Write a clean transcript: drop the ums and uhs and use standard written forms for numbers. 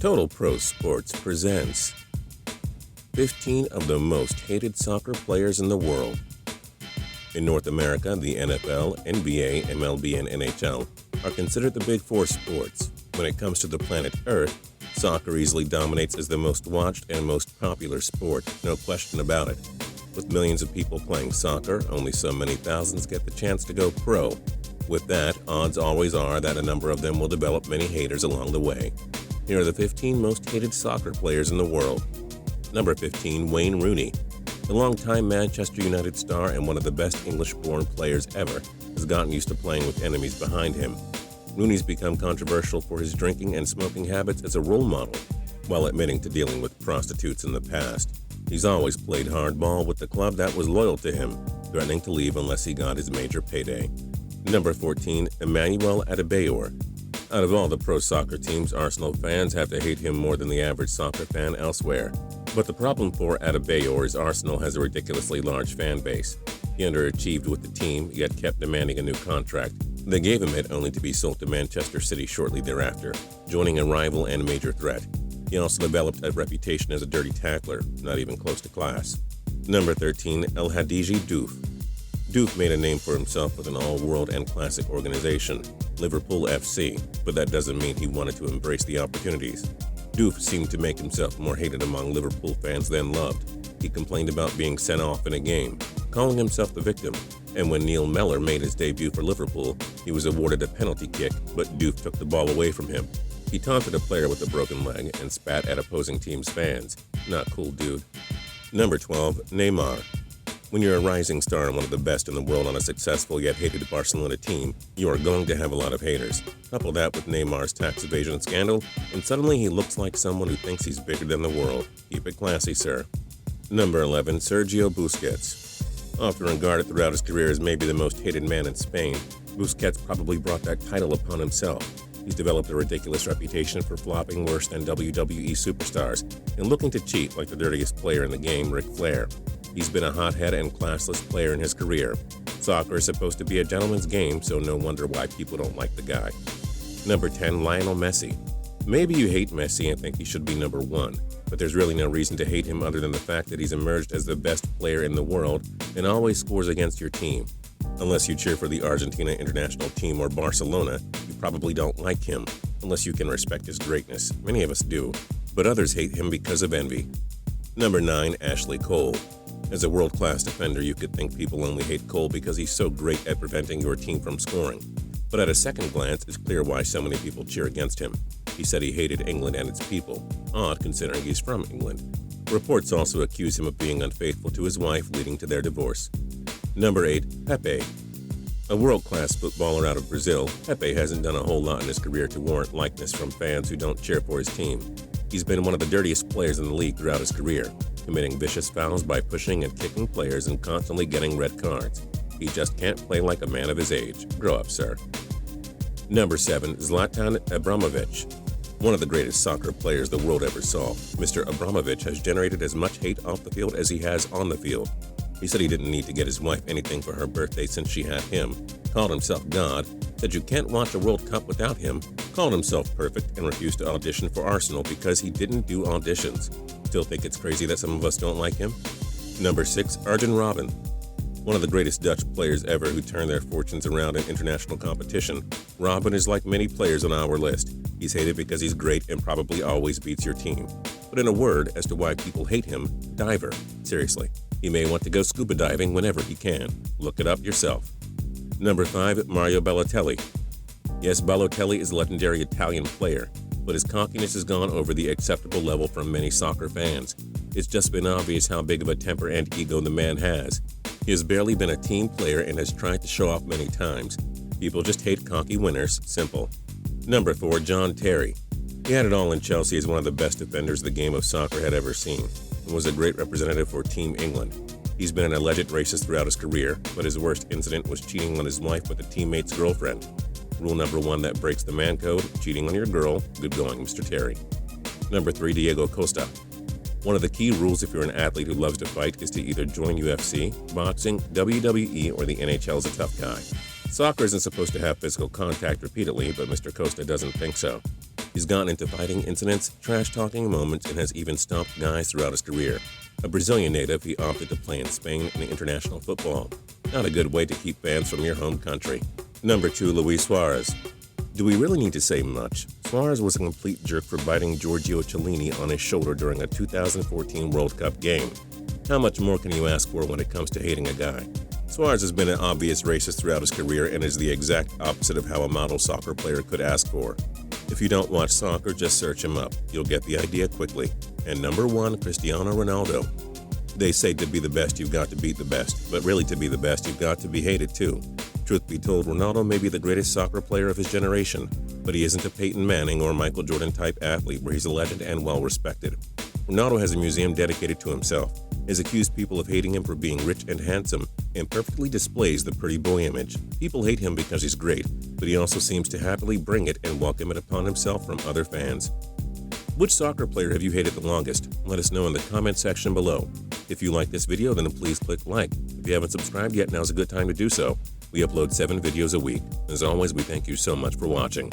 Total Pro Sports presents 15 of the most hated soccer players in the world. In North America, the NFL, NBA, MLB, and NHL are considered the big four sports. When it comes to the planet Earth, soccer easily dominates as the most watched and most popular sport, no question about it. With millions of people playing soccer, only so many thousands get the chance to go pro. With that, odds always are that a number of them will develop many haters along the way. Here are the 15 most hated soccer players in the world. Number 15, Wayne Rooney. The longtime Manchester United star and one of the best English-born players ever has gotten used to playing with enemies behind him. Rooney's become controversial for his drinking and smoking habits as a role model, while admitting to dealing with prostitutes in the past. He's always played hardball with the club that was loyal to him, threatening to leave unless he got his major payday. Number 14, EMMANUEL Adebayor. Out of all the pro soccer teams, Arsenal fans have to hate him more than the average soccer fan elsewhere. But the problem for Adebayor is Arsenal has a ridiculously large fan base. He underachieved with the team, yet kept demanding a new contract. They gave him it only to be sold to Manchester City shortly thereafter, joining a rival and a major threat. He also developed a reputation as a dirty tackler, not even close to class. Number 13, HADJI DIOUF. DIOUF made a name for himself with an all-world and classic organization, Liverpool FC, but that doesn't mean he wanted to embrace the opportunities. DIOUF seemed to make himself more hated among Liverpool fans than loved. He complained about being sent off in a game, calling himself the victim, and when Neil Mellor made his debut for Liverpool, he was awarded a penalty kick, but DIOUF took the ball away from him. He taunted a player with a broken leg and spat at opposing teams' fans. Not cool, dude. Number 12, NEYMAR. When you're a rising star and one of the best in the world on a successful yet hated Barcelona team, you are going to have a lot of haters. Couple that with Neymar's tax evasion scandal, and suddenly he looks like someone who thinks he's bigger than the world. Keep it classy, sir. Number 11, Sergio Busquets. Often regarded throughout his career as maybe the most hated man in Spain, Busquets probably brought that title upon himself. He's developed a ridiculous reputation for flopping worse than WWE superstars and looking to cheat like the dirtiest player in the game, Ric Flair. He's been a hothead and classless player in his career. Soccer is supposed to be a gentleman's game, so no wonder why people don't like the guy. Number 10, Lionel Messi. Maybe you hate Messi and think he should be number 1, but there's really no reason to hate him other than the fact that he's emerged as the best player in the world and always scores against your team. Unless you cheer for the Argentina international team or Barcelona, you probably don't like him, unless you can respect his greatness. Many of us do, but others hate him because of envy. Number 9, Ashley Cole. As a world-class defender, you could think people only hate Cole because he's so great at preventing your team from scoring. But at a second glance, it's clear why so many people cheer against him. He said he hated England and its people. Odd, considering he's from England. Reports also accuse him of being unfaithful to his wife, leading to their divorce. Number 8, Pepe. A world-class footballer out of Brazil, Pepe hasn't done a whole lot in his career to warrant likeness from fans who don't cheer for his team. He's been one of the dirtiest players in the league throughout his career, committing vicious fouls by pushing and kicking players and constantly getting red cards. He just can't play like a man of his age. Grow up, sir. Number 7, ZLATAN IBRAHIMOVICH. One of the greatest soccer players the world ever saw, Mr. Ibrahimovic has generated as much hate off the field as he has on the field. He said he didn't need to get his wife anything for her birthday since she had him, called himself God, said you can't watch a World Cup without him, called himself perfect, and refused to audition for Arsenal because he didn't do auditions. Still think it's crazy that some of us don't like him? Number 6, ARJEN ROBBEN. One of the greatest Dutch players ever who turned their fortunes around in international competition, Robben is like many players on our list. He's hated because he's great and probably always beats your team. But in a word as to why people hate him, diver. Seriously, he may want to go scuba diving whenever he can. Look it up yourself. Number 5, Mario Balotelli. Yes, Balotelli is a legendary Italian player, but his cockiness has gone over the acceptable level from many soccer fans. It's just been obvious how big of a temper and ego the man has. He has barely been a team player and has tried to show off many times. People just hate cocky winners, simple. Number 4, John Terry. He had it all in Chelsea as one of the best defenders the game of soccer had ever seen, and was a great representative for Team England. He's been an alleged racist throughout his career, but his worst incident was cheating on his wife with a teammate's girlfriend. Rule number 1 that breaks the man code, cheating on your girl. Good going, Mr. Terry. Number 3, Diego Costa. One of the key rules if you're an athlete who loves to fight is to either join UFC, boxing, WWE, or the NHL's a tough guy. Soccer isn't supposed to have physical contact repeatedly, but Mr. Costa doesn't think so. He's gotten into fighting incidents, trash-talking moments, and has even stomped guys throughout his career. A Brazilian native, he opted to play in Spain in international football. Not a good way to keep fans from your home country. Number 2, Luis Suarez. Do we really need to say much? Suarez was a complete jerk for biting Giorgio Chiellini on his shoulder during a 2014 World Cup game. How much more can you ask for when it comes to hating a guy? Suarez has been an obvious racist throughout his career and is the exact opposite of how a model soccer player could ask for. If you don't watch soccer, just search him up. You'll get the idea quickly. And number 1, Cristiano Ronaldo. They say to be the best, you've got to beat the best. But really, to be the best, you've got to be hated too. Truth be told, Ronaldo may be the greatest soccer player of his generation, but he isn't a Peyton Manning or Michael Jordan type athlete where he's a legend and well respected. Ronaldo has a museum dedicated to himself, has accused people of hating him for being rich and handsome, and perfectly displays the pretty boy image. People hate him because he's great, but he also seems to happily bring it and welcome it upon himself from other fans. Which soccer player have you hated the longest? Let us know in the comment section below. If you like this video, then please click like. If you haven't subscribed yet, now's a good time to do so. We upload 7 videos a week. As always, we thank you so much for watching.